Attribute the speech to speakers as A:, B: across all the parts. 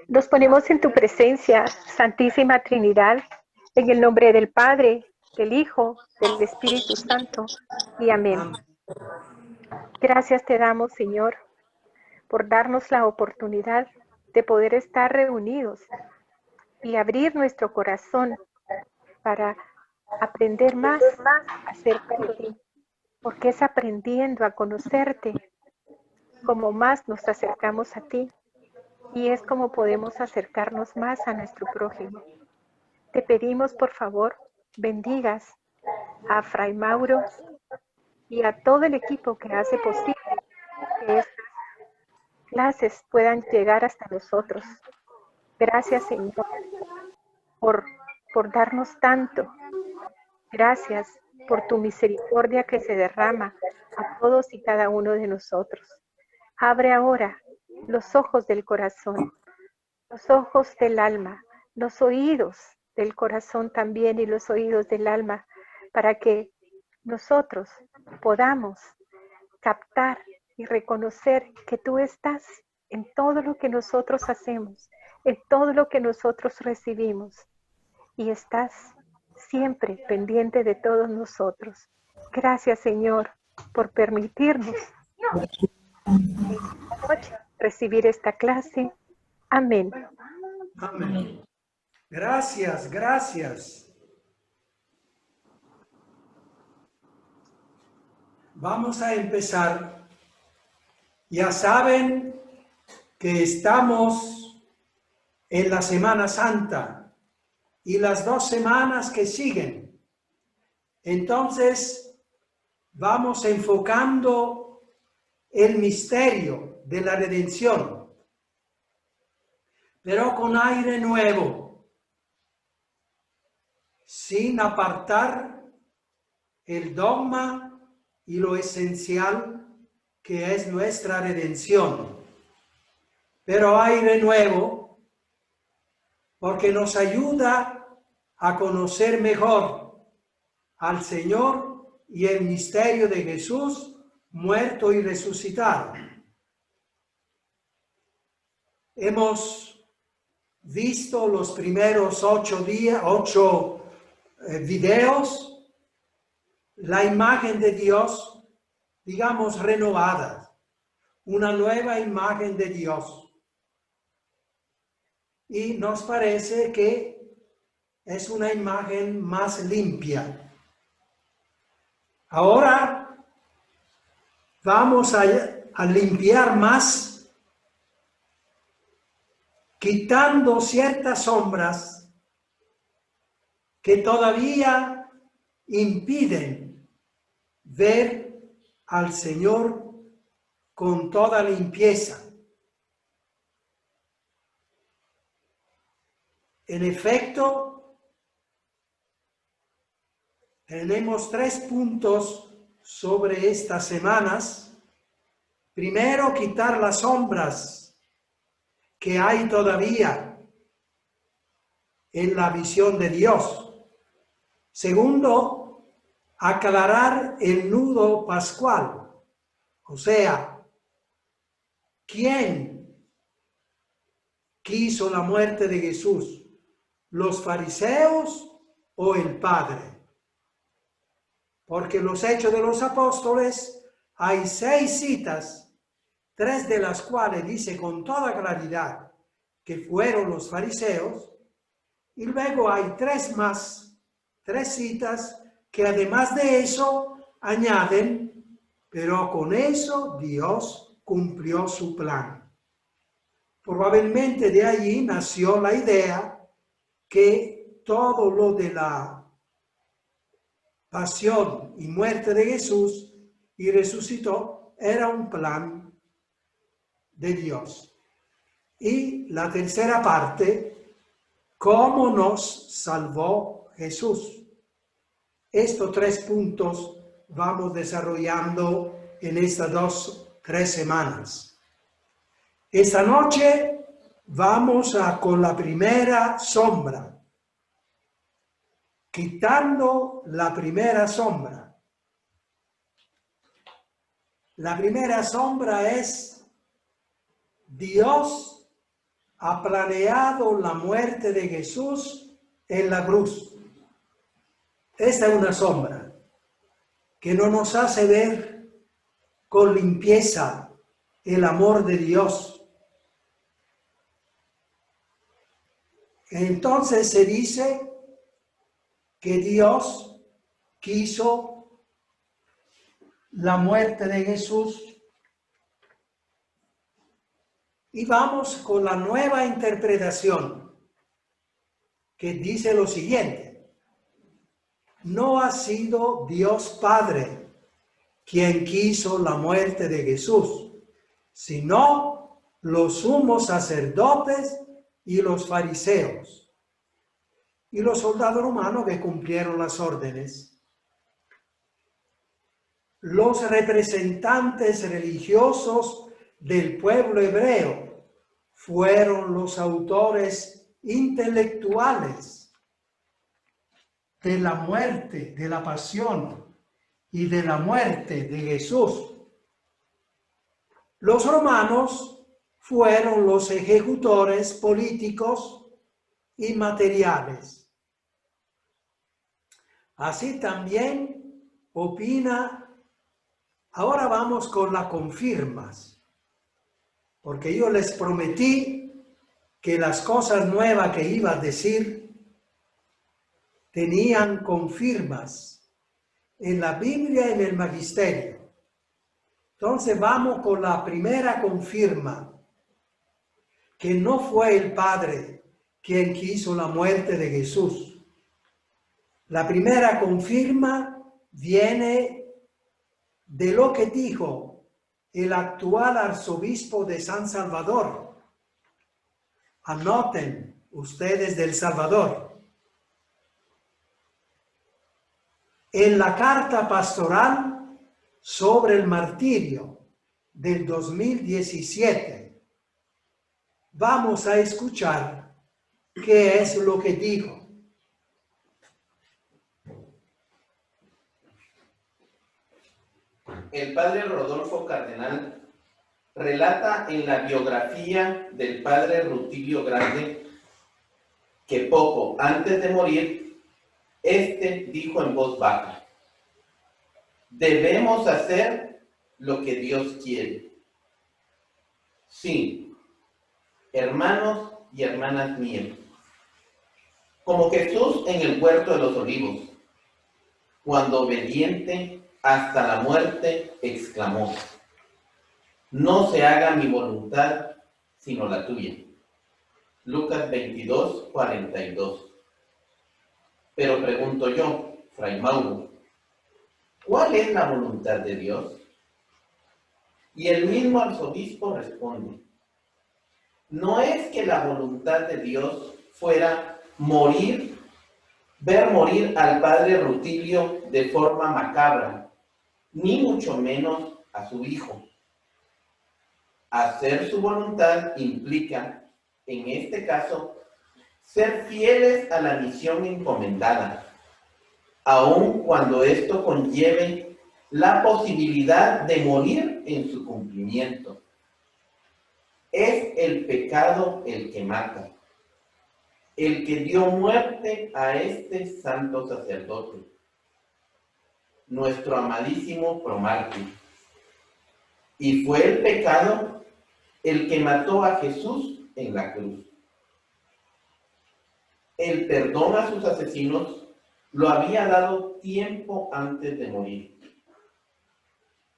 A: Nos ponemos en tu presencia, Santísima Trinidad, en el nombre del Padre, del Hijo, del Espíritu Santo, y amén. Gracias te damos, Señor, por darnos la oportunidad de poder estar reunidos y abrir nuestro corazón para aprender más acerca de ti, porque es aprendiendo a conocerte como más nos acercamos a ti y es como podemos acercarnos más a nuestro prójimo. Te pedimos, por favor, bendigas a Fray Mauro y a todo el equipo que hace posible que estas clases puedan llegar hasta nosotros. Gracias, Señor, por darnos tanto. Gracias por tu misericordia que se derrama a todos y cada uno de nosotros. Abre ahora los ojos del corazón, los ojos del alma, los oídos del corazón también y los oídos del alma, para que nosotros podamos captar y reconocer que tú estás en todo lo que nosotros hacemos, en todo lo que nosotros recibimos, y estás siempre pendiente de todos nosotros. Gracias, Señor, por permitirnos esta noche recibir esta clase. Amén.
B: Amén. Gracias, gracias. Vamos a empezar. Ya saben que estamos en la Semana Santa y las 2 semanas que siguen. Entonces, vamos enfocando el misterio de la redención, pero con aire nuevo, sin apartar el dogma y lo esencial que es nuestra redención. Pero aire nuevo porque nos ayuda a conocer mejor al Señor y el misterio de Jesús muerto y resucitado. Hemos visto los primeros 8 videos, la imagen de Dios, digamos, renovada, una nueva imagen de Dios. Y nos parece que es una imagen más limpia. Ahora vamos a limpiar más, quitando ciertas sombras que todavía impiden ver al Señor con toda limpieza. En efecto, tenemos 3 puntos sobre estas semanas. Primero, quitar las sombras que hay todavía en la visión de Dios. Segundo, aclarar el nudo pascual, o sea, ¿quién quiso la muerte de Jesús? ¿Los fariseos o el Padre? Porque en los Hechos de los Apóstoles hay 6 citas, 3 de las cuales dice con toda claridad que fueron los fariseos, y luego hay 3 más, 3 citas que además de eso añaden, pero con eso Dios cumplió su plan. Probablemente de allí nació la idea que todo lo de la pasión y muerte de Jesús y resucitó era un plan de Dios. Y la tercera parte, cómo nos salvó Jesús. Estos 3 puntos vamos desarrollando en estas 2-3 semanas. Esta noche vamos con la primera sombra, quitando la primera sombra. La primera sombra es Dios ha planeado la muerte de Jesús en la cruz. Esta es una sombra que no nos hace ver con limpieza el amor de Dios. Entonces se dice que Dios quiso la muerte de Jesús. Y vamos con la nueva interpretación que dice lo siguiente: no ha sido Dios Padre quien quiso la muerte de Jesús, sino los sumos sacerdotes y los fariseos y los soldados romanos que cumplieron las órdenes. Los representantes religiosos del pueblo hebreo fueron los autores intelectuales de la muerte, de la pasión y de la muerte de Jesús. Los romanos fueron los ejecutores políticos y materiales. Así también opina. Ahora vamos con las confirmas, porque yo les prometí que las cosas nuevas que iba a decir tenían confirmas en la Biblia y en el Magisterio. Entonces vamos con la primera confirma, que no fue el Padre quien quiso la muerte de Jesús. La primera confirma viene de lo que dijo el actual arzobispo de San Salvador. Anoten ustedes del Salvador. En la carta pastoral sobre el martirio del 2017, vamos a escuchar qué es lo que dijo.
C: El padre Rodolfo Cardenal relata en la biografía del padre Rutilio Grande que poco antes de morir, éste dijo en voz baja: debemos hacer lo que Dios quiere. Sí, hermanos y hermanas mías, como Jesús en el huerto de los olivos, cuando obediente hasta la muerte, exclamó: no se haga mi voluntad, sino la tuya. Lucas 22, 42. Pero pregunto yo, Fray Mauro, ¿cuál es la voluntad de Dios? Y el mismo arzobispo responde: no es que la voluntad de Dios fuera ver morir al padre Rutilio de forma macabra, ni mucho menos a su hijo. Hacer su voluntad implica, en este caso, ser fieles a la misión encomendada, aun cuando esto conlleve la posibilidad de morir en su cumplimiento. Es el pecado el que mata, el que dio muerte a este santo sacerdote, nuestro amadísimo promártir. Y fue el pecado el que mató a Jesús en la cruz. El perdón a sus asesinos lo había dado tiempo antes de morir.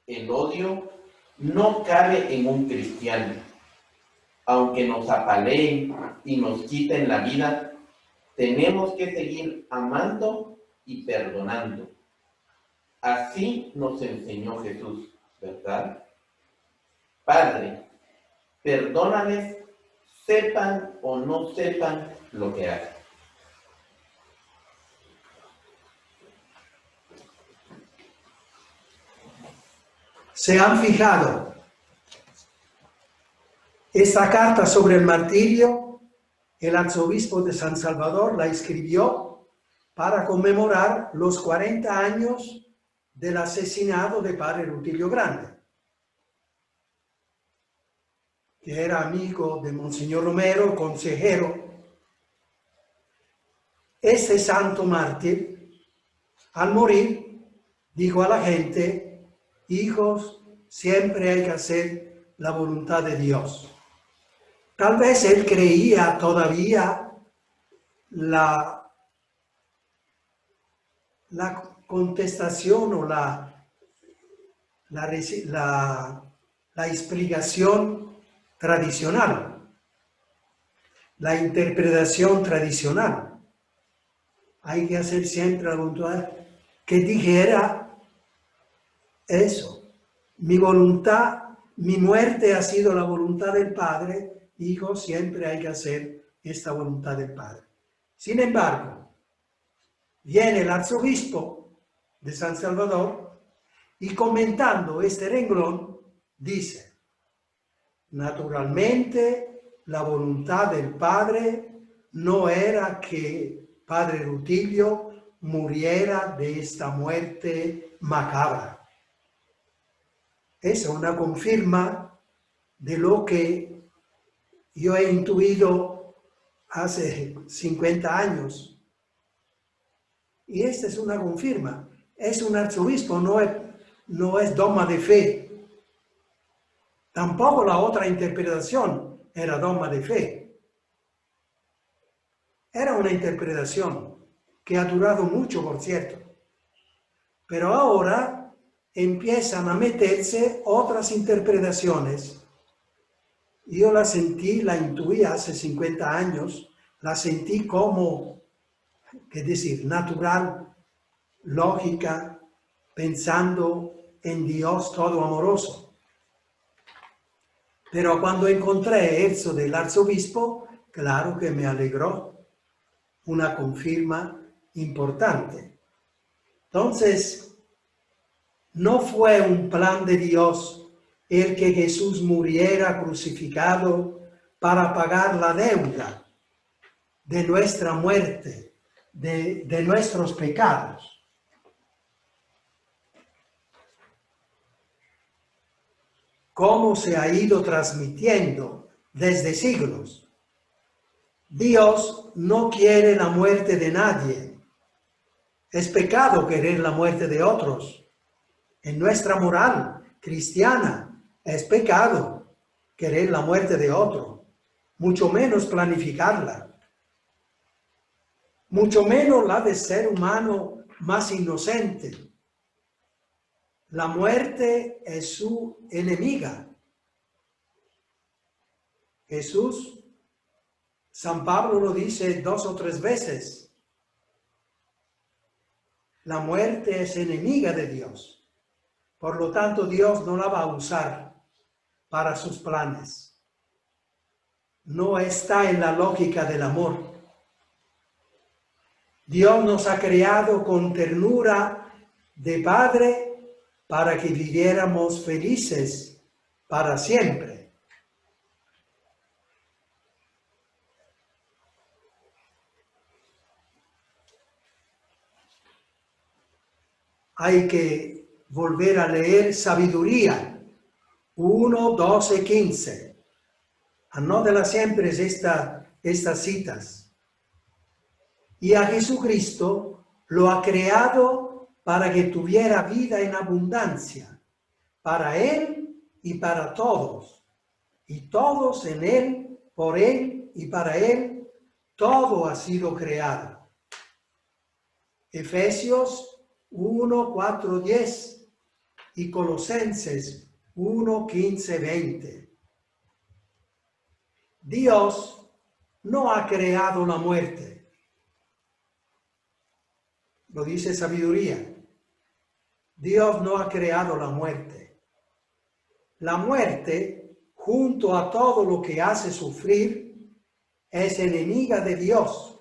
C: El odio no cabe en un cristiano. Aunque nos apaleen y nos quiten la vida, tenemos que seguir amando y perdonando. Así nos enseñó Jesús, ¿verdad? Padre, perdónales, sepan o no sepan lo que hacen.
B: ¿Se han fijado? Esta carta sobre el martirio, el arzobispo de San Salvador la escribió para conmemorar los 40 años del asesinato de padre Rutilio Grande. que era amigo de Monseñor Romero, consejero. Este santo mártir, al morir, dijo a la gente: hijos, siempre hay que hacer la voluntad de Dios. Tal vez él creía todavía la contestación o la explicación tradicional, la interpretación tradicional. Hay que hacer siempre la voluntad, que dijera eso. Mi voluntad, mi muerte ha sido la voluntad del Padre. Hijo, siempre hay que hacer esta voluntad del Padre. Sin embargo, viene el arzobispo de San Salvador y comentando este renglón dice: naturalmente la voluntad del Padre no era que Padre Rutilio muriera de esta muerte macabra. Es una confirma de lo que yo he intuido hace 50 años. Y esta es una confirma. Es un arzobispo, no es dogma de fe. Tampoco la otra interpretación era dogma de fe. Era una interpretación que ha durado mucho, por cierto. Pero ahora empiezan a meterse otras interpretaciones. Yo la sentí, la intuí hace 50 años, la sentí como, qué decir, natural, lógica, pensando en Dios todo amoroso. Pero cuando encontré eso del arzobispo, claro que me alegró, una confirma importante. Entonces, no fue un plan de Dios el que Jesús muriera crucificado para pagar la deuda de nuestra muerte, de nuestros pecados. Como se ha ido transmitiendo desde siglos. Dios no quiere la muerte de nadie. Es pecado querer la muerte de otros. En nuestra moral cristiana es pecado querer la muerte de otro, mucho menos planificarla, mucho menos la de ser humano más inocente. La muerte es su enemiga. Jesús, San Pablo lo dice 2 o 3 veces. La muerte es enemiga de Dios. Por lo tanto, Dios no la va a usar para sus planes. No está en la lógica del amor. Dios nos ha creado con ternura de Padre para que viviéramos felices para siempre. Hay que volver a leer Sabiduría 1, 12, 15. Anótela siempre estas citas. Y a Jesucristo lo ha creado para que tuviera vida en abundancia, para Él y para todos. Y todos en Él, por Él y para Él, todo ha sido creado. Efesios 1, 4, 10 y Colosenses 1, 15, 20. Dios no ha creado la muerte. Lo dice Sabiduría. Dios no ha creado la muerte. La muerte, junto a todo lo que hace sufrir, es enemiga de Dios.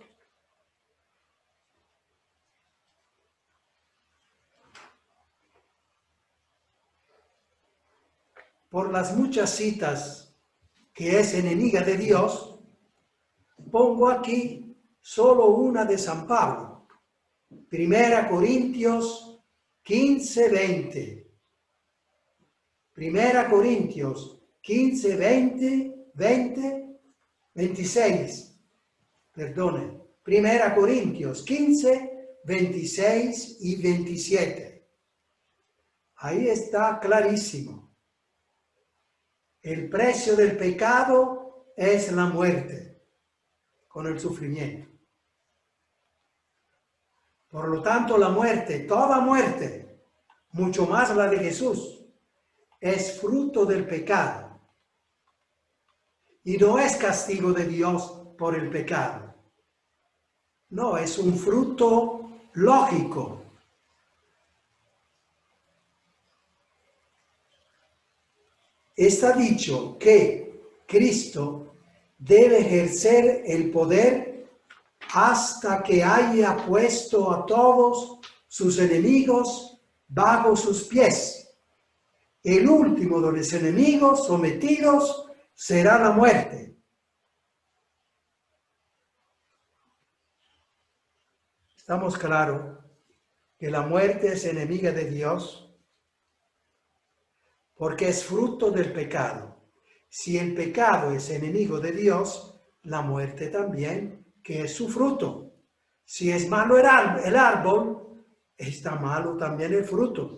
B: Por las muchas citas que es enemiga de Dios, pongo aquí solo una de San Pablo. 1 Corintios 15, 20. 1 Corintios 15, 26. Perdone. Primera Corintios 15, 26 y 27. Ahí está clarísimo. El precio del pecado es la muerte, con el sufrimiento. Por lo tanto, la muerte, toda muerte, mucho más la de Jesús, es fruto del pecado. Y no es castigo de Dios por el pecado. No, es un fruto lógico. Está dicho que Cristo debe ejercer el poder hasta que haya puesto a todos sus enemigos bajo sus pies. El último de los enemigos sometidos será la muerte. Estamos claros que la muerte es enemiga de Dios porque es fruto del pecado. Si el pecado es enemigo de Dios, la muerte también, que es su fruto. Si es malo el árbol, está malo también el fruto.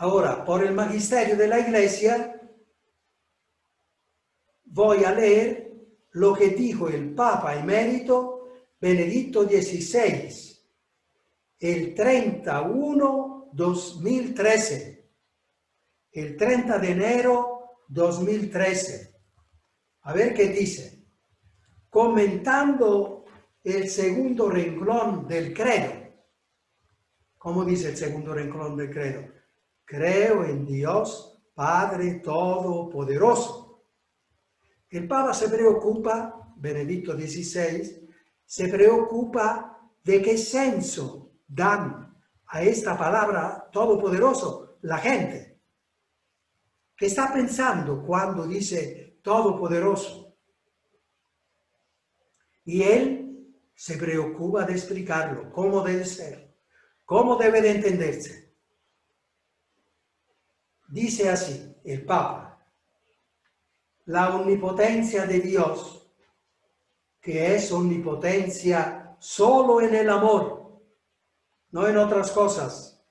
B: Ahora, por el magisterio de la Iglesia, voy a leer lo que dijo el Papa emérito Benedicto XVI, el 31/2013, el 30 de enero 2013. A ver qué dice. Comentando el segundo renglón del credo. ¿Cómo dice el segundo renglón del credo? Creo en Dios, Padre Todopoderoso. El Papa se preocupa, Benedicto XVI, se preocupa de qué senso dan a esta palabra todopoderoso la gente. ¿Qué está pensando cuando dice todopoderoso? Y él se preocupa de explicarlo, cómo debe ser, cómo debe de entenderse. Dice así el Papa: la omnipotencia de Dios, que es omnipotencia solo en el amor, no en otras cosas.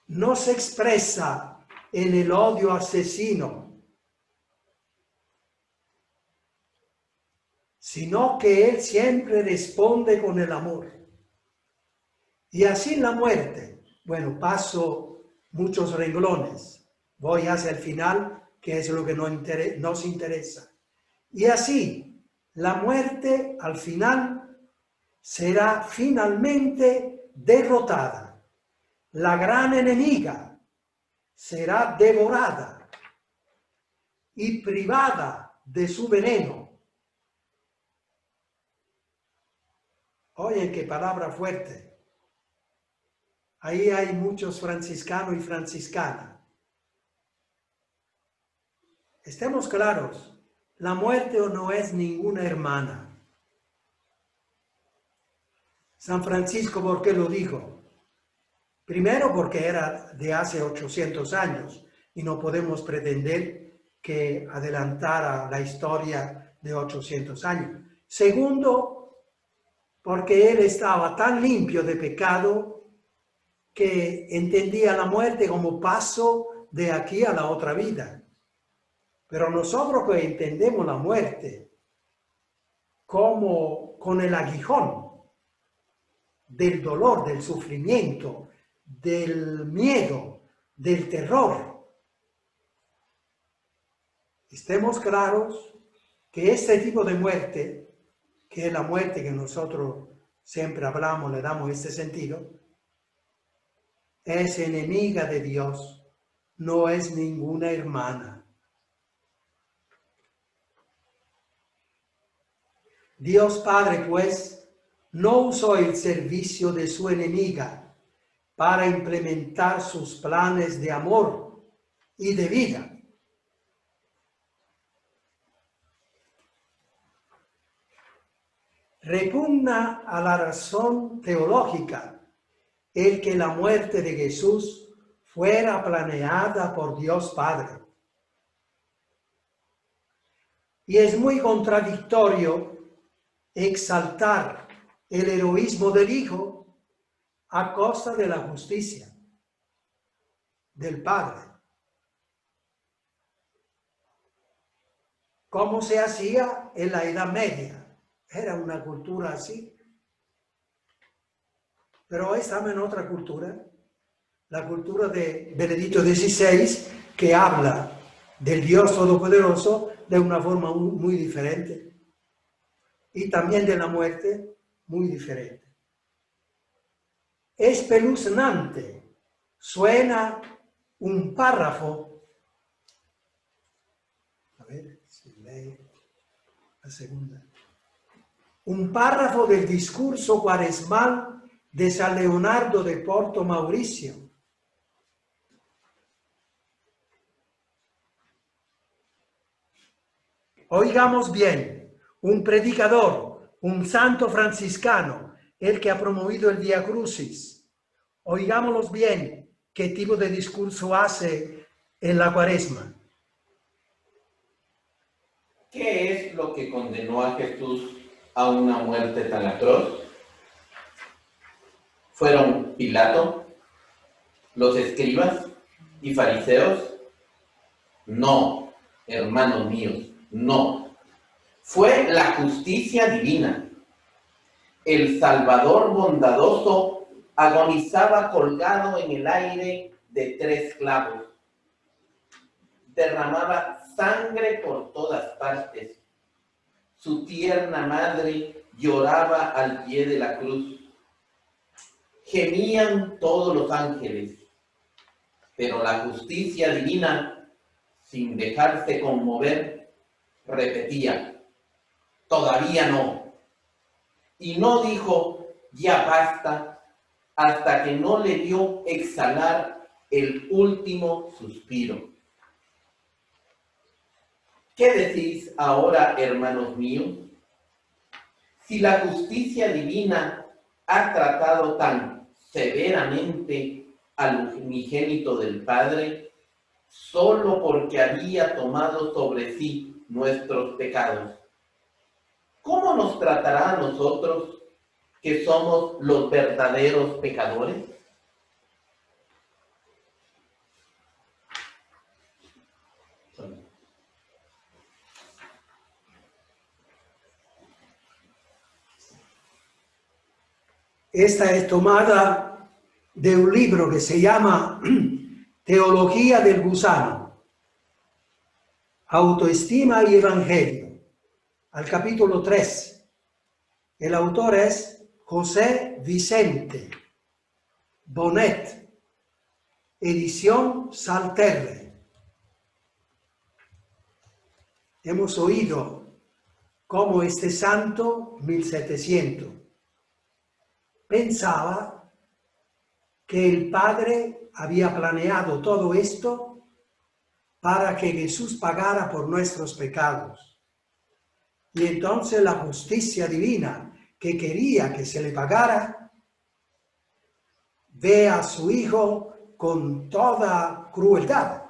B: No se expresa en el odio asesino, sino que Él siempre responde con el amor. Y así la muerte, bueno, paso muchos renglones, voy hacia el final, que es lo que nos interesa. Y así, la muerte al final será finalmente derrotada. La gran enemiga será devorada y privada de su veneno. Oye, qué palabra fuerte. Ahí hay muchos franciscanos y franciscanas. Estemos claros, la muerte no es ninguna hermana. San Francisco, ¿por qué lo dijo? Primero, porque era de hace 800 años y no podemos pretender que adelantara la historia de 800 años. Segundo, porque él estaba tan limpio de pecado que entendía la muerte como paso de aquí a la otra vida. Pero nosotros que entendemos la muerte como con el aguijón del dolor, del sufrimiento, del miedo, del terror, estemos claros que este tipo de muerte, que es la muerte que nosotros siempre hablamos, le damos este sentido, es enemiga de Dios, no es ninguna hermana. Dios Padre, pues, no usó el servicio de su enemiga para implementar sus planes de amor y de vida. repugna a la razón teológica el que la muerte de Jesús fuera planeada por Dios Padre. Y es muy contradictorio exaltar el heroísmo del Hijo a costa de la justicia del Padre. ¿Cómo se hacía en la Edad Media? Era una cultura así. Pero hoy estamos en otra cultura, la cultura de Benedicto XVI, que habla del Dios Todopoderoso de una forma muy diferente. Y también de la muerte muy diferente. Espeluznante suena un párrafo. A ver si lee la segunda. Un párrafo del discurso cuaresmal de San Leonardo de Porto Mauricio. Oigamos bien, un predicador, un santo franciscano, el que ha promovido el Vía Crucis. Oigámoslos bien, qué tipo de discurso hace en la Cuaresma.
C: ¿Qué es lo que condenó a Jesús a una muerte tan atroz? ¿Fueron Pilato, los escribas y fariseos? No, hermanos míos, no. Fue la justicia divina. El Salvador bondadoso agonizaba colgado en el aire de 3 clavos. Derramaba sangre por todas partes. Su tierna madre lloraba al pie de la cruz. Gemían todos los ángeles, pero la justicia divina, sin dejarse conmover, repetía: todavía no. Y no dijo: ya basta, hasta que no le vio exhalar el último suspiro. ¿Qué decís ahora, hermanos míos? Si la justicia divina ha tratado tan severamente al unigénito del Padre, solo porque había tomado sobre sí nuestros pecados, ¿cómo nos tratará a nosotros, que somos los verdaderos pecadores?
B: Esta es tomada de un libro que se llama Teología del Gusano, Autoestima y Evangelio, al capítulo 3. El autor es José Vicente Bonet, edición Salterre. Hemos oído cómo este santo 1700 pensaba que el Padre había planeado todo esto para que Jesús pagara por nuestros pecados. Y entonces la justicia divina, que quería que se le pagara, ve a su Hijo con toda crueldad.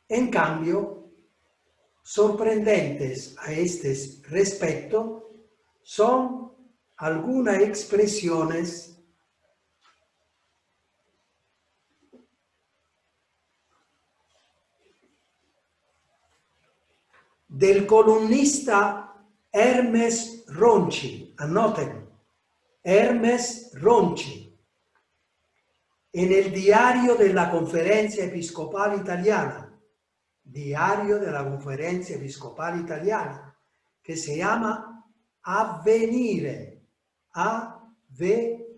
B: En cambio, sorprendentes a este respecto son algunas expresiones del columnista Hermes Ronchi. Anoten, Hermes Ronchi, en el diario de la Conferencia Episcopal Italiana, diario de la Conferencia Episcopal Italiana, que se llama Avvenire, A-V-V-E-N-I-R-E,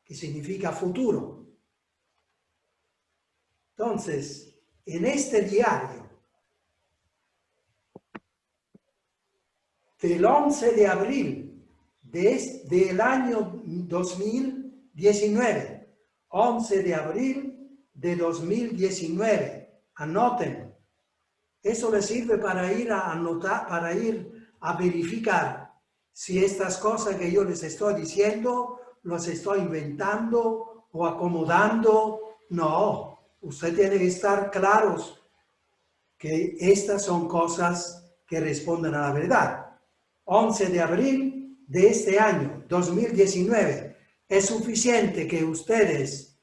B: que significa futuro. Entonces, en este diario del 11 de abril del año 2019, 11 de abril de 2019. Anoten. Eso les sirve para ir a anotar, para ir a verificar si estas cosas que yo les estoy diciendo, los estoy inventando o acomodando. No, usted tiene que estar claros que estas son cosas que responden a la verdad. 11 de abril de este año, 2019. Es suficiente que ustedes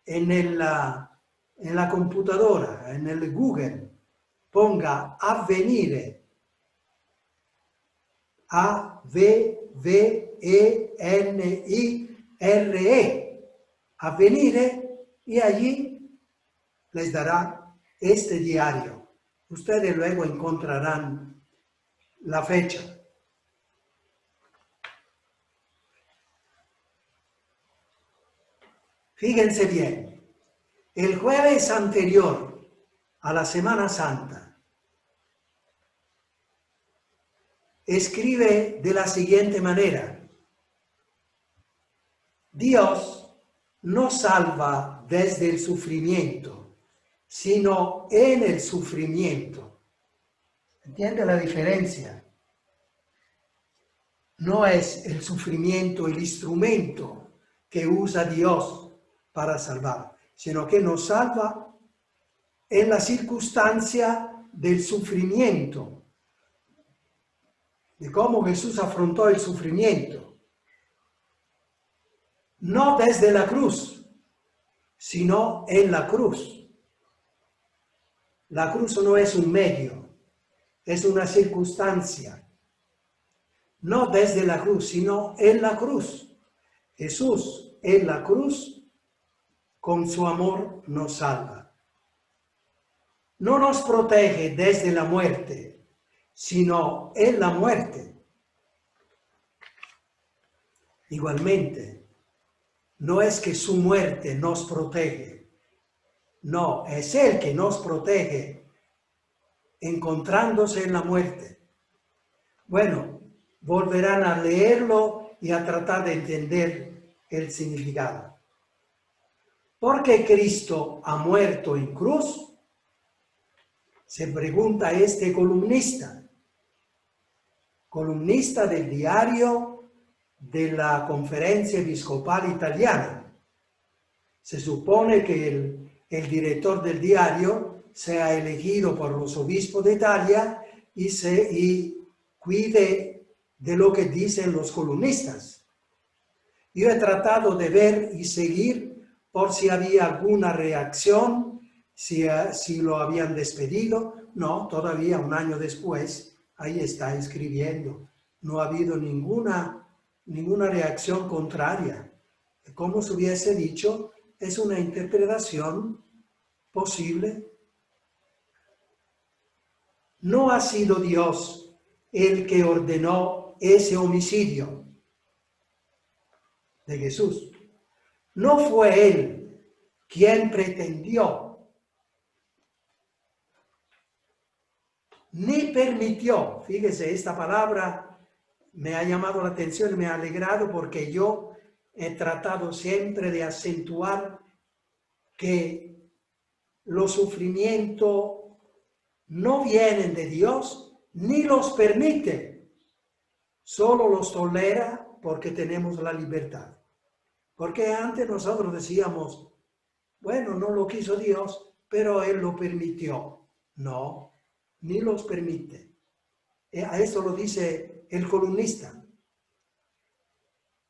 B: en la computadora, en el Google, ponga avvenire, A-V-V-E-N-I-R-E, avvenire, y allí les dará este diario. Ustedes luego encontrarán la fecha. Fíjense bien, el jueves anterior a la Semana Santa, escribe de la siguiente manera: Dios no salva desde el sufrimiento, sino en el sufrimiento. ¿Entiende la diferencia? No es el sufrimiento el instrumento que usa Dios para salvar, sino que nos salva en la circunstancia del sufrimiento, de cómo Jesús afrontó el sufrimiento. No desde la cruz, sino en la cruz. La cruz no es un medio, es una circunstancia. No desde la cruz, sino en la cruz. Jesús en la cruz, con su amor, nos salva. No nos protege desde la muerte, sino en la muerte. Igualmente, no es que su muerte nos protege, no, es Él que nos protege encontrándose en la muerte. Bueno, volverán a leerlo y a tratar de entender el significado. ¿Por qué Cristo ha muerto en cruz? Se pregunta este columnista del diario de la Conferencia Episcopal Italiana. Se supone que el director del diario sea elegido por los obispos de Italia y cuide de lo que dicen los columnistas. Yo he tratado de ver y seguir por si había alguna reacción, si lo habían despedido. No, todavía un año después, ahí está escribiendo. No ha habido ninguna reacción contraria. Como se hubiese dicho, es una interpretación posible. No ha sido Dios el que ordenó ese homicidio de Jesús. No fue Él quien pretendió, ni permitió. Fíjese, esta palabra me ha llamado la atención y me ha alegrado porque yo he tratado siempre de acentuar que los sufrimientos no vienen de Dios ni los permite, solo los tolera porque tenemos la libertad. Porque antes nosotros decíamos, bueno, no lo quiso Dios, pero Él lo permitió. No, ni los permite. A eso lo dice el columnista.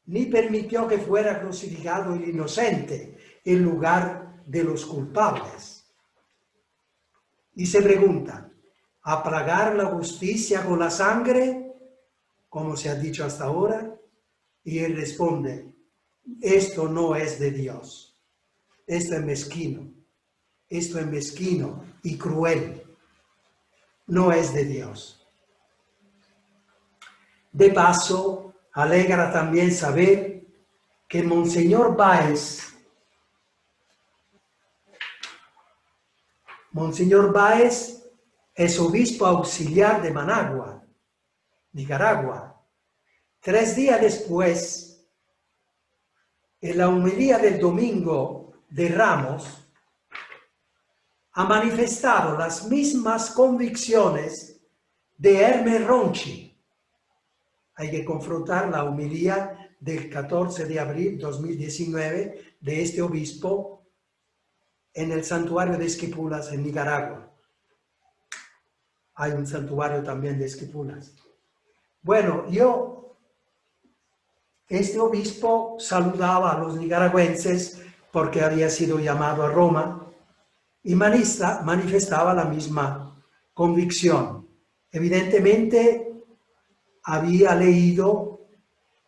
B: Ni permitió que fuera crucificado el inocente en lugar de los culpables. Y se pregunta, ¿aplagar la justicia con la sangre, como se ha dicho hasta ahora? Y Él responde, esto no es de Dios. Esto es mezquino. Esto es mezquino y cruel. No es de Dios. De paso, alegra también saber que Monseñor Báez es obispo auxiliar de Managua, Nicaragua. 3 días después, en la homilía del domingo de Ramos, ha manifestado las mismas convicciones de Hermes Ronchi. Hay que confrontar la homilía del 14 de abril de 2019 de este obispo en el santuario de Esquipulas en Nicaragua. Hay un santuario también de Esquipulas. Bueno, este obispo saludaba a los nicaragüenses porque había sido llamado a Roma y manifestaba la misma convicción. Evidentemente, había leído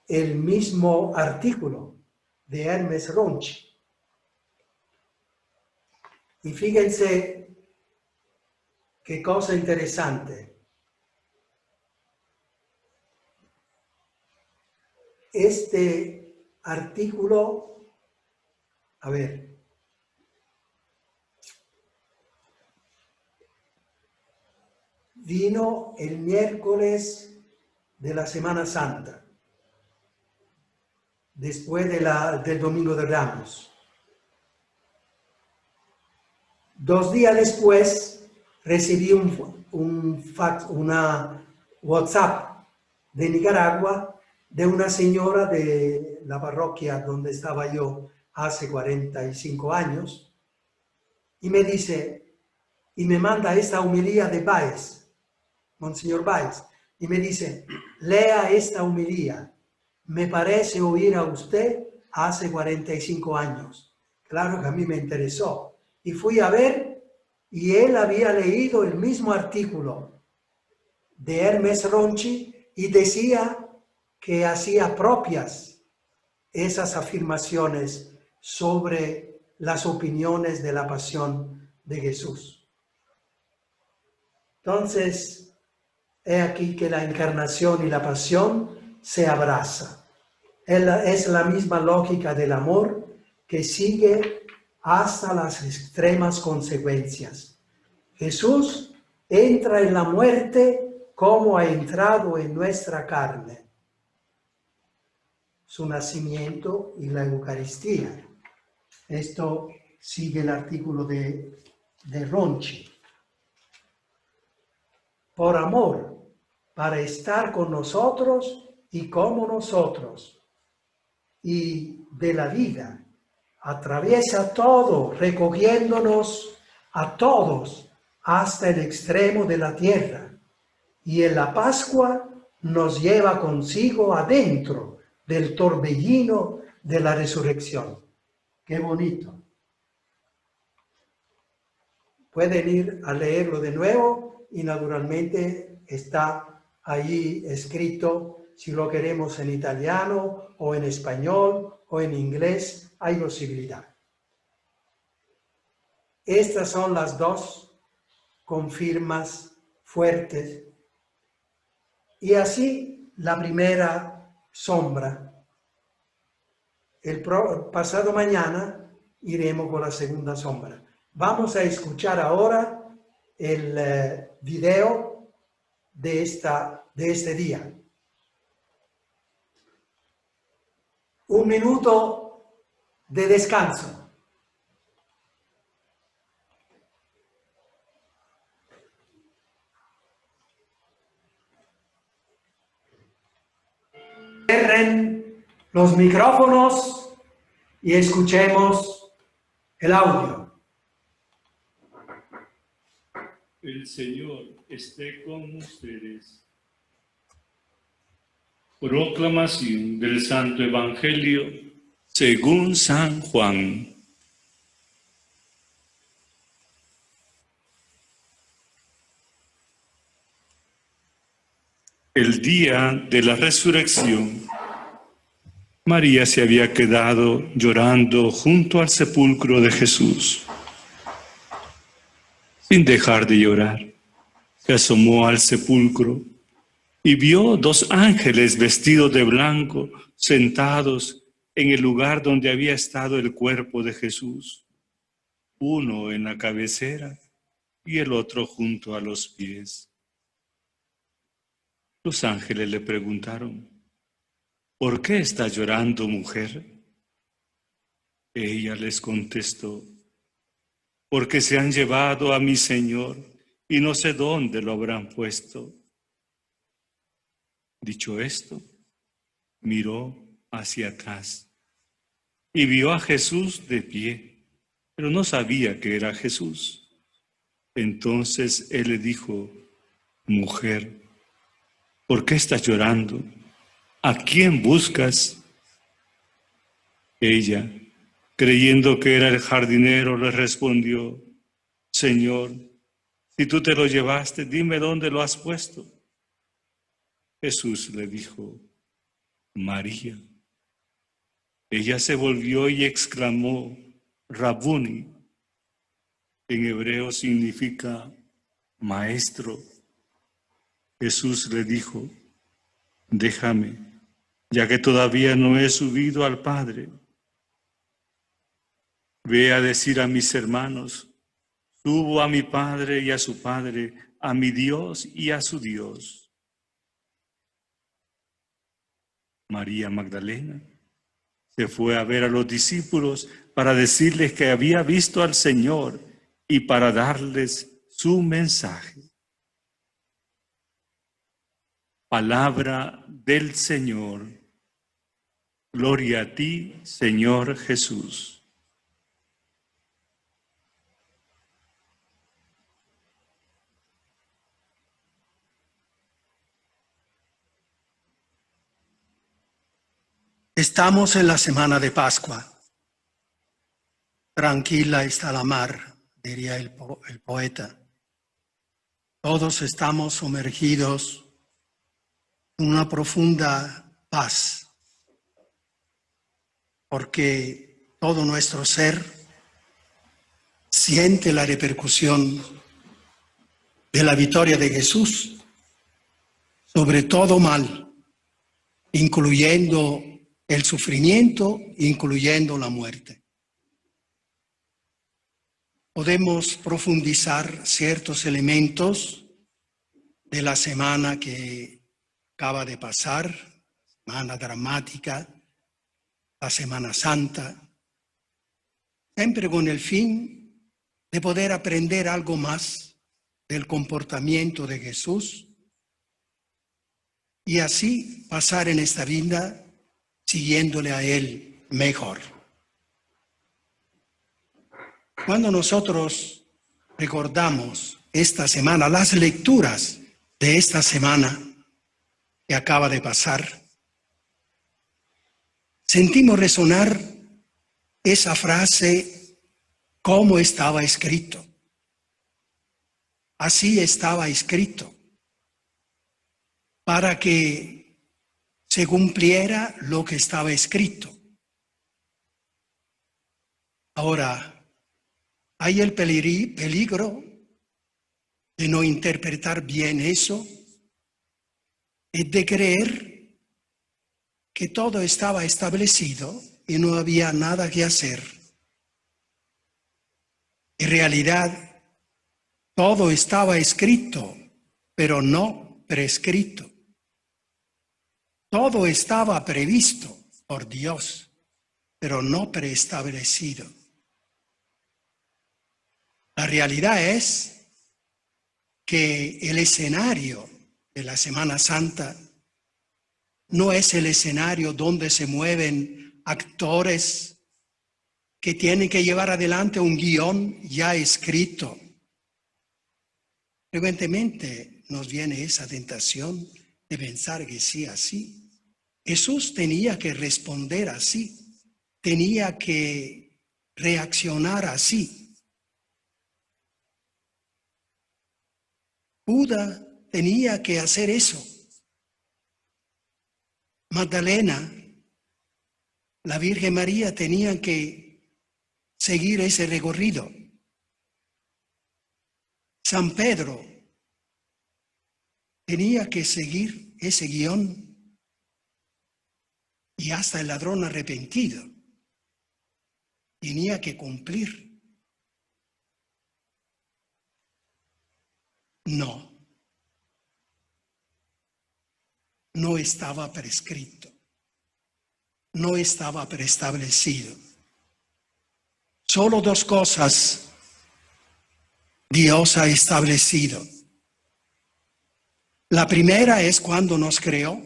B: el mismo artículo de Hermes Ronchi. Y fíjense qué cosa interesante. Este artículo, a ver, vino el miércoles de la Semana Santa, después del Domingo de Ramos. 2 días después recibí una WhatsApp de Nicaragua de una señora de la parroquia donde estaba yo hace 45 años y me dice, y me manda esta homilía de Báez, Monseñor Báez, y me dice, lea esta homilía, me parece oír a usted hace 45 años. Claro que a mí me interesó. Y fui a ver, y él había leído el mismo artículo de Hermes Ronchi y decía que hacía propias esas afirmaciones sobre las opiniones de la pasión de Jesús. Entonces, he aquí que la encarnación y la pasión se abrazan. Es la misma lógica del amor que sigue hasta las extremas consecuencias. Jesús entra en la muerte como ha entrado en nuestra carne. Su nacimiento y la Eucaristía. Esto sigue el artículo de Ronchi. Por amor, para estar con nosotros y como nosotros. Y de la vida, atraviesa todo, recogiéndonos a todos hasta el extremo de la tierra. Y en la Pascua nos lleva consigo adentro del torbellino de la resurrección. ¡Qué bonito! Pueden ir a leerlo de nuevo y naturalmente está ahí escrito, si lo queremos en italiano o en español o en inglés, hay posibilidad. Estas son las dos confirmas fuertes. Y así la primera sombra. El pasado mañana iremos con la segunda sombra. Vamos a escuchar ahora el video de este día. 1 minuto de descanso. Cierren los micrófonos y escuchemos el audio.
D: El Señor esté con ustedes. Proclamación del Santo Evangelio según San Juan. El día de la resurrección, María se había quedado llorando junto al sepulcro de Jesús. Sin dejar de llorar, se asomó al sepulcro y vio 2 ángeles vestidos de blanco sentados en el lugar donde había estado el cuerpo de Jesús, uno en la cabecera y el otro junto a los pies. Los ángeles le preguntaron, ¿por qué estás llorando, mujer? Ella les contestó, porque se han llevado a mi Señor y no sé dónde lo habrán puesto. Dicho esto, miró hacia atrás y vio a Jesús de pie, pero no sabía que era Jesús. Entonces él le dijo: mujer, ¿por qué estás llorando? ¿A quién buscas? Ella, creyendo que era el jardinero, le respondió: Señor, si tú te lo llevaste, dime dónde lo has puesto. Jesús le dijo: María. Ella se volvió y exclamó: Rabuni. En hebreo significa maestro. Jesús le dijo: déjame, ya que todavía no he subido al Padre. Ve a decir a mis hermanos: subo a mi Padre y a su Padre, a mi Dios y a su Dios. María Magdalena se fue a ver a los discípulos para decirles que había visto al Señor y para darles su mensaje. Palabra del Señor. Gloria a ti, Señor Jesús.
B: Estamos en la semana de Pascua. Tranquila está la mar, diría el poeta. Todos estamos sumergidos en una profunda paz, porque todo nuestro ser siente la repercusión de la victoria de Jesús sobre todo mal, incluyendo el sufrimiento, incluyendo la muerte. Podemos profundizar ciertos elementos de la semana que acaba de pasar, semana dramática, la Semana Santa, siempre con el fin de poder aprender algo más del comportamiento de Jesús y así pasar en esta vida siguiéndole a Él mejor. Cuando nosotros recordamos esta semana, las lecturas de esta semana que acaba de pasar, sentimos resonar esa frase: ¿cómo estaba escrito? Así estaba escrito, para que se cumpliera lo que estaba escrito. Ahora, hay el peligro de no interpretar bien eso y de creer que todo estaba establecido y no había nada que hacer. En realidad, todo estaba escrito, pero no prescrito. Todo estaba previsto por Dios, pero no preestablecido. La realidad es que el escenario de la Semana Santa no es el escenario donde se mueven actores que tienen que llevar adelante un guión ya escrito. Frecuentemente nos viene esa tentación de pensar que sí, así. Jesús tenía que responder así, tenía que reaccionar así. Judas tenía que hacer eso. Magdalena, la Virgen María tenían que seguir ese recorrido. San Pedro tenía que seguir ese guión. Y hasta el ladrón arrepentido tenía que cumplir. No estaba prescrito, no estaba preestablecido. Solo dos cosas
E: Dios ha establecido. La primera es cuando nos creó,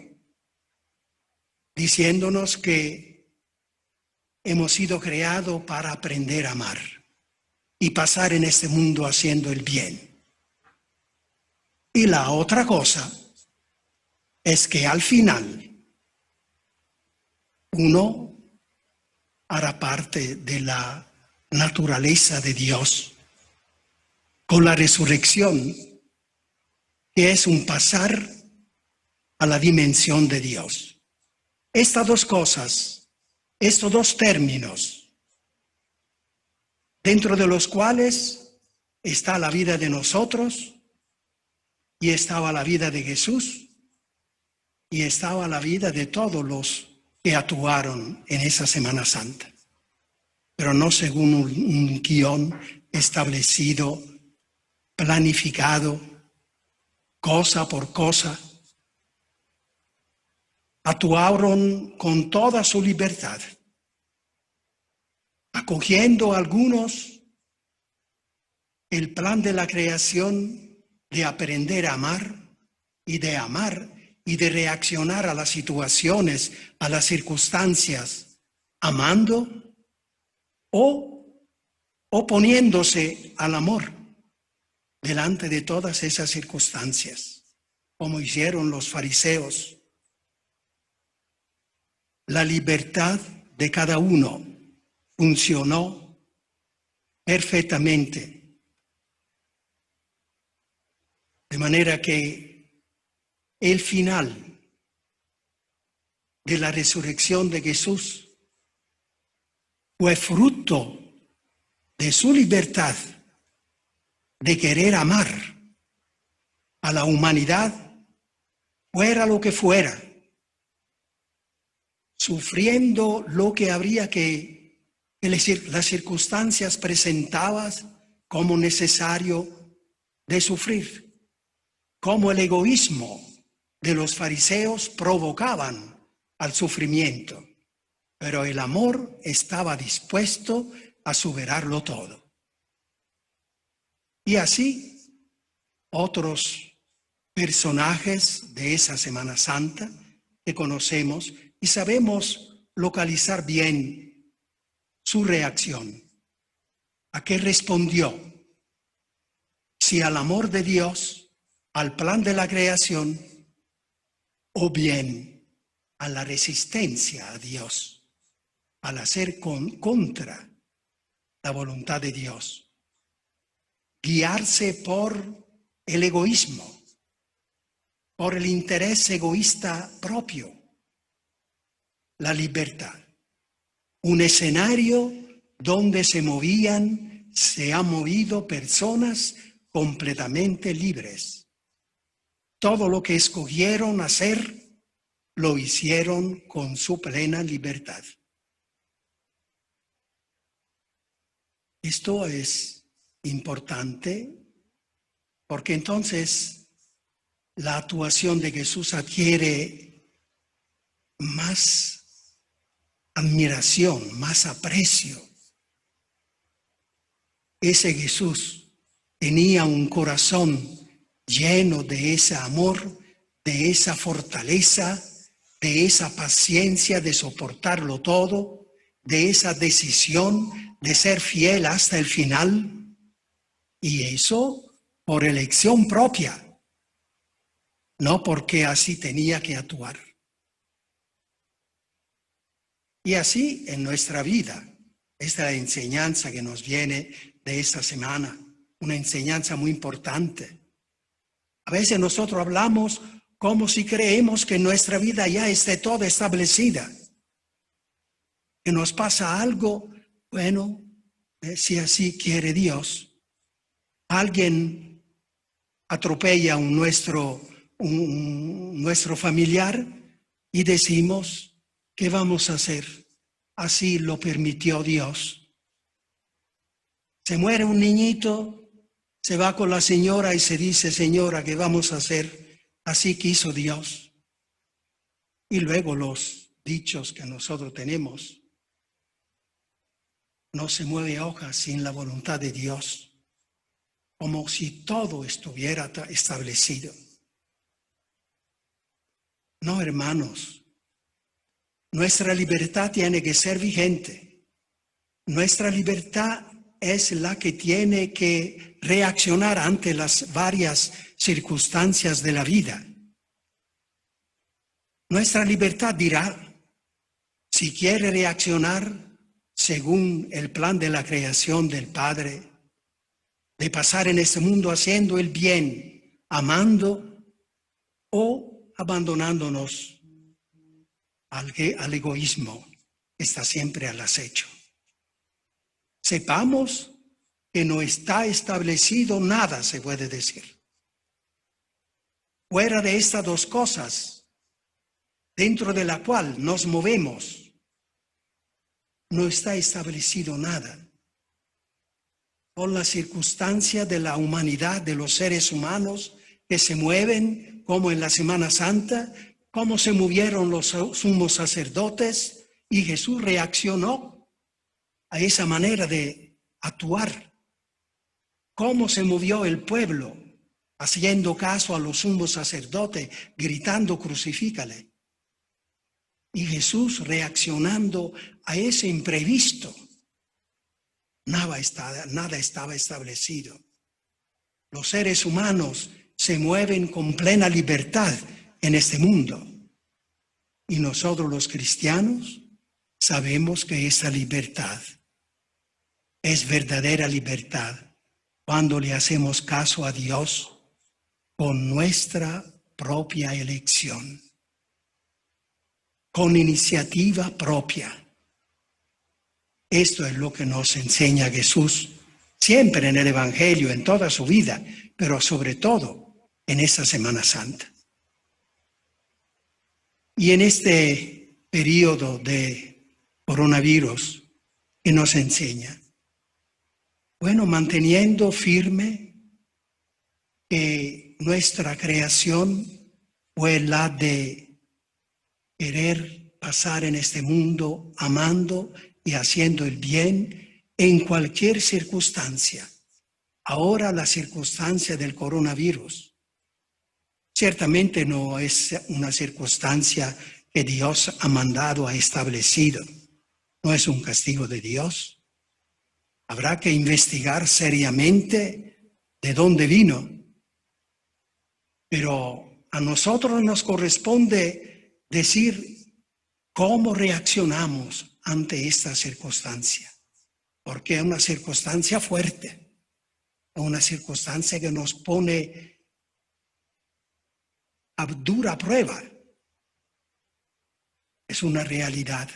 E: diciéndonos que hemos sido creados para aprender a amar y pasar en este mundo haciendo el bien. Y la otra cosa es que al final uno hará parte de la naturaleza de Dios con la resurrección, que es un pasar a la dimensión de Dios. Estas dos cosas, estos dos términos, dentro de los cuales está la vida de nosotros y estaba la vida de Jesús y estaba la vida de todos los que actuaron en esa Semana Santa, pero no según un guión establecido, planificado, cosa por cosa. Actuaron con toda su libertad, acogiendo a algunos el plan de la creación de aprender a amar y de reaccionar a las situaciones, a las circunstancias, amando o oponiéndose al amor delante de todas esas circunstancias, como hicieron los fariseos. La libertad de cada uno funcionó perfectamente, de manera que el final de la resurrección de Jesús fue fruto de su libertad de querer amar a la humanidad, fuera lo que fuera, sufriendo lo que habría que las circunstancias presentaban como necesario de sufrir, como el egoísmo de los fariseos provocaban al sufrimiento, pero el amor estaba dispuesto a superarlo todo. Y así, otros personajes de esa Semana Santa que conocemos y sabemos localizar bien su reacción. ¿A qué respondió? Si al amor de Dios, al plan de la creación, o bien a la resistencia a Dios, al hacer contra la voluntad de Dios. Guiarse por el egoísmo, por el interés egoísta propio, la libertad. Un escenario donde se han movido personas completamente libres. Todo lo que escogieron hacer, lo hicieron con su plena libertad. Esto es importante porque entonces la actuación de Jesús adquiere más admiración, más aprecio. Ese Jesús tenía un corazón lleno de ese amor, de esa fortaleza, de esa paciencia de soportarlo todo, de esa decisión de ser fiel hasta el final. Y eso por elección propia, no porque así tenía que actuar. Y así en nuestra vida, esta es la enseñanza que nos viene de esta semana, una enseñanza muy importante. A veces nosotros hablamos como si creemos que nuestra vida ya esté toda establecida. Que nos pasa algo, bueno, si así quiere Dios. Alguien atropella a nuestro familiar y decimos, ¿qué vamos a hacer? Así lo permitió Dios. Se muere un niñito, se va con la señora y se dice, señora, ¿qué vamos a hacer? Así quiso Dios. Y luego los dichos que nosotros tenemos. No se mueve hoja sin la voluntad de Dios. como si todo estuviera establecido. No, hermanos, nuestra libertad tiene que ser vigente. Nuestra libertad es la que tiene que reaccionar ante las varias circunstancias de la vida. Nuestra libertad dirá si quiere reaccionar según el plan de la creación del Padre, de pasar en este mundo haciendo el bien, amando o abandonándonos al egoísmo que está siempre al acecho. Sepamos que no está establecido nada, se puede decir. Fuera de estas dos cosas, dentro de la cual nos movemos, no está establecido nada. Con la circunstancia de la humanidad, de los seres humanos que se mueven, como en la Semana Santa, cómo se movieron los sumos sacerdotes, y Jesús reaccionó a esa manera de actuar. Cómo se movió el pueblo, haciendo caso a los sumos sacerdotes, gritando crucifícale. Y Jesús reaccionando a ese imprevisto. Nada estaba establecido. Los seres humanos se mueven con plena libertad en este mundo. Y nosotros los cristianos sabemos que esa libertad es verdadera libertad cuando le hacemos caso a Dios con nuestra propia elección, con iniciativa propia. Esto es lo que nos enseña Jesús siempre en el Evangelio, en toda su vida, pero sobre todo en esta Semana Santa. Y en este periodo de coronavirus, ¿qué nos enseña? Bueno, manteniendo firme que nuestra creación fue la de querer pasar en este mundo amando y haciendo el bien en cualquier circunstancia. Ahora la circunstancia del coronavirus ciertamente no es una circunstancia que Dios ha mandado, ha establecido. No es un castigo de Dios. Habrá que investigar seriamente de dónde vino. Pero a nosotros nos corresponde decir cómo reaccionamos ante esta circunstancia, porque es una circunstancia fuerte, una circunstancia que nos pone a dura prueba. Es una realidad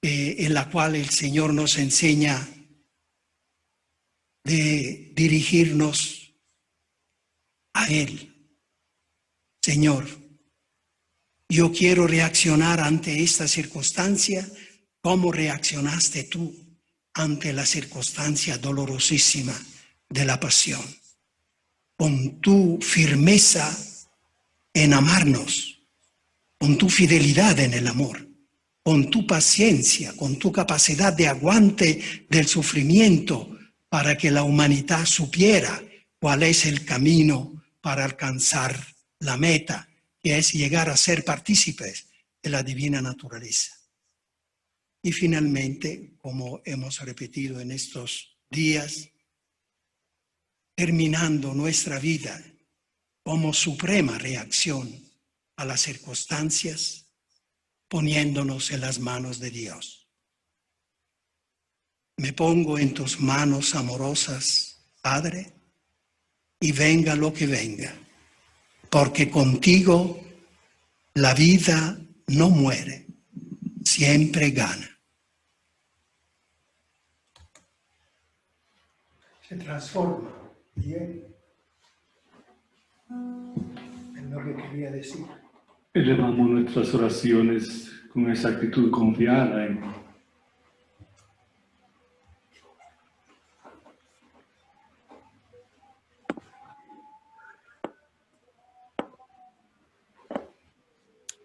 E: en la cual el Señor nos enseña de dirigirnos a Él. Señor, yo quiero reaccionar ante esta circunstancia como reaccionaste tú ante la circunstancia dolorosísima de la pasión. Con tu firmeza en amarnos, con tu fidelidad en el amor, con tu paciencia, con tu capacidad de aguante del sufrimiento para que la humanidad supiera cuál es el camino para alcanzar la meta, que es llegar a ser partícipes de la divina naturaleza. Y finalmente, como hemos repetido en estos días, terminando nuestra vida como suprema reacción a las circunstancias, poniéndonos en las manos de Dios. Me pongo en tus manos amorosas, Padre, y venga lo que venga, porque contigo la vida no muere, siempre gana.
B: Se transforma. Bien. Es lo que quería decir.
D: Elevamos nuestras oraciones con esa actitud confiada en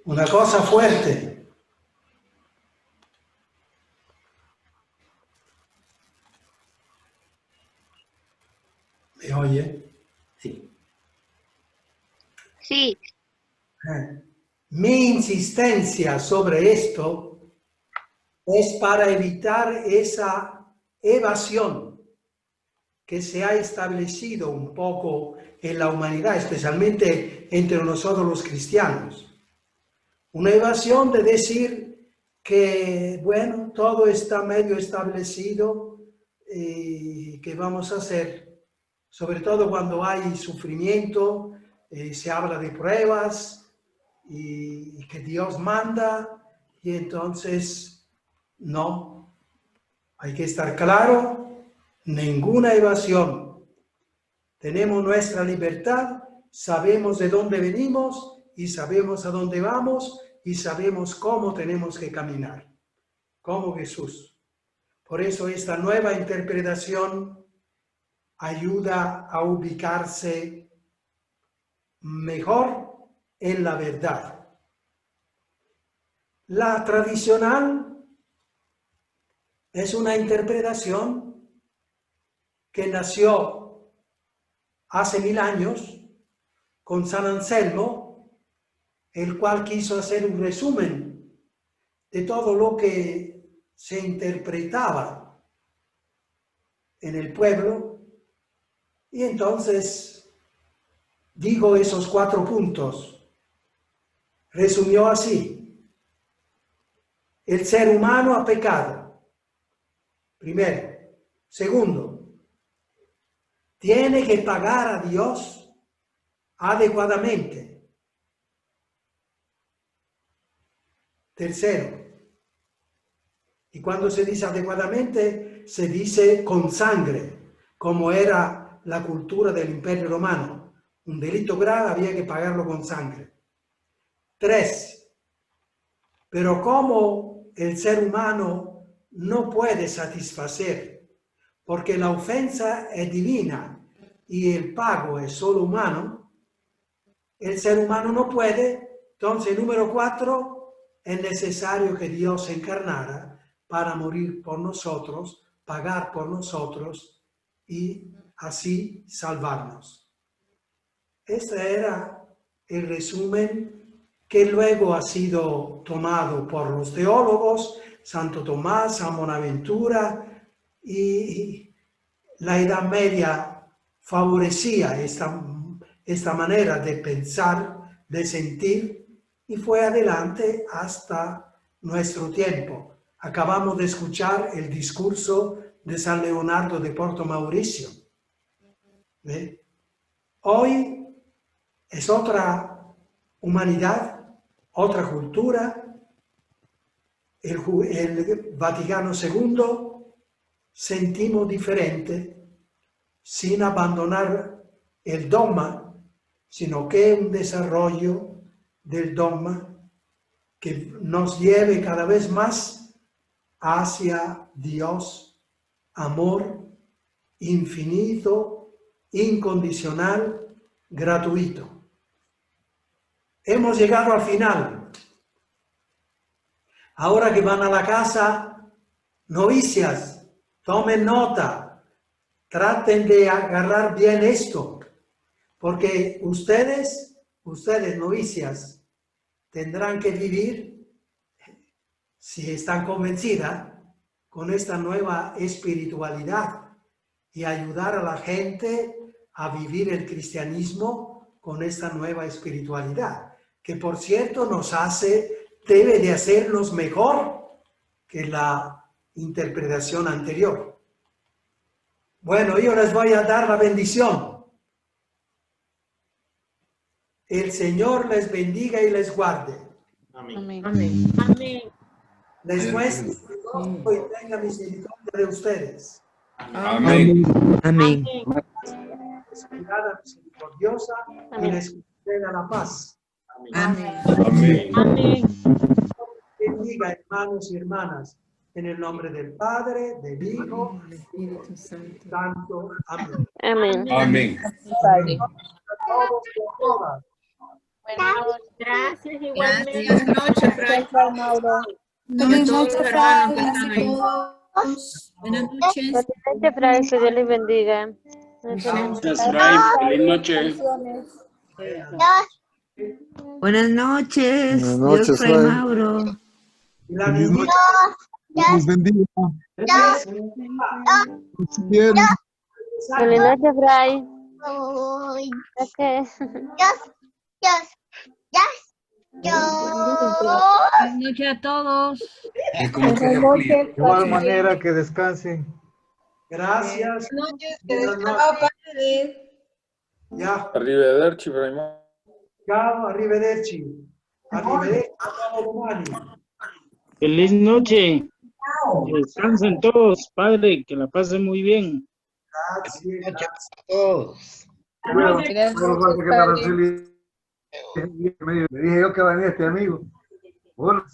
B: Una cosa fuerte. ¿Me oye?
C: Sí.
F: Sí.
B: Mi insistencia sobre esto es para evitar esa evasión que se ha establecido un poco en la humanidad, especialmente entre nosotros los cristianos. Una evasión de decir que, bueno, todo está medio establecido y ¿qué vamos a hacer? Sobre todo cuando hay sufrimiento, se habla de pruebas y que Dios manda, y entonces no, hay que estar claro, ninguna evasión. Tenemos nuestra libertad, sabemos de dónde venimos y sabemos a dónde vamos y sabemos cómo tenemos que caminar, como Jesús. Por eso esta nueva interpretación ayuda a ubicarse mejor en la verdad. La tradicional es una interpretación que nació hace 1000 años con San Anselmo, el cual quiso hacer un resumen de todo lo que se interpretaba en el pueblo, y entonces dijo esos 4 puntos. Resumió así: el ser humano ha pecado, primero. Segundo, tiene que pagar a Dios adecuadamente. Tercero, y cuando se dice adecuadamente, se dice con sangre, como era la cultura del Imperio Romano. Un delito grave había que pagarlo con sangre. 3, pero como el ser humano no puede satisfacer, porque la ofensa es divina y el pago es solo humano, el ser humano no puede. Entonces, número 4, es necesario que Dios se encarnara para morir por nosotros, pagar por nosotros y así salvarnos. Este era el resumen que luego ha sido tomado por los teólogos, Santo Tomás, San Bonaventura, y la Edad Media favorecía esta manera de pensar, de sentir, y fue adelante hasta nuestro tiempo. Acabamos de escuchar el discurso de San Leonardo de Porto Mauricio. ¿Ve? Hoy es otra humanidad, otra cultura. El Vaticano II sentimos diferente, sin abandonar el dogma, sino que un desarrollo del dogma que nos lleve cada vez más hacia Dios, amor infinito, incondicional, gratuito. Hemos llegado al final. Ahora que van a la casa, novicias, tomen nota, traten de agarrar bien esto, porque ustedes novicias, tendrán que vivir, si están convencidas, con esta nueva espiritualidad y ayudar a la gente a vivir el cristianismo con esta nueva espiritualidad, que por cierto debe de hacernos mejor que la interpretación anterior. Bueno, yo les voy a dar la bendición. El Señor les bendiga y les guarde.
C: Amén.
F: Amén. Amén.
B: Les muestre su rostro y tenga misericordia de ustedes.
G: Amén.
F: Amén.
B: Su mirada misericordiosa y les conceda la paz.
G: Amén.
F: Amén.
B: Bendiga, hermanos y hermanas, en el nombre del Padre, del Hijo,
H: El Espíritu Santo.
B: Santo. Amén.
F: Amén.
G: Amén.
B: A todos y a todas.
F: Gracias
H: Gracias.
F: igualmente.
H: Buenas noches, Fray. A todos los hermanos que están ahí. Buenas noches.
F: Fray, que Dios les bendiga.
I: Gracias, Fray. Feliz noche.
F: Buenas noches.
G: Buenas noches,
F: Dios, Fray
G: Fray.
F: Mauro.
B: Y la niñita,
G: Dios bendiga. Bien.
H: Feliz noche, Fray.
F: Buenas noches a todos.
H: Buenas noches.
G: De igual manera que descansen.
B: gracias. Buenas noches. Ya,
I: Arrivederci, Fray Mauro.
B: ciao, arrivederci. Arrivederci, ciao, domani.
J: Feliz noche. Descansen todos, padre, que la pasen muy bien.
B: Grazie, grazie.
G: Bueno, solo falta que la Araceli- me dije yo que venía este amigo. Bueno.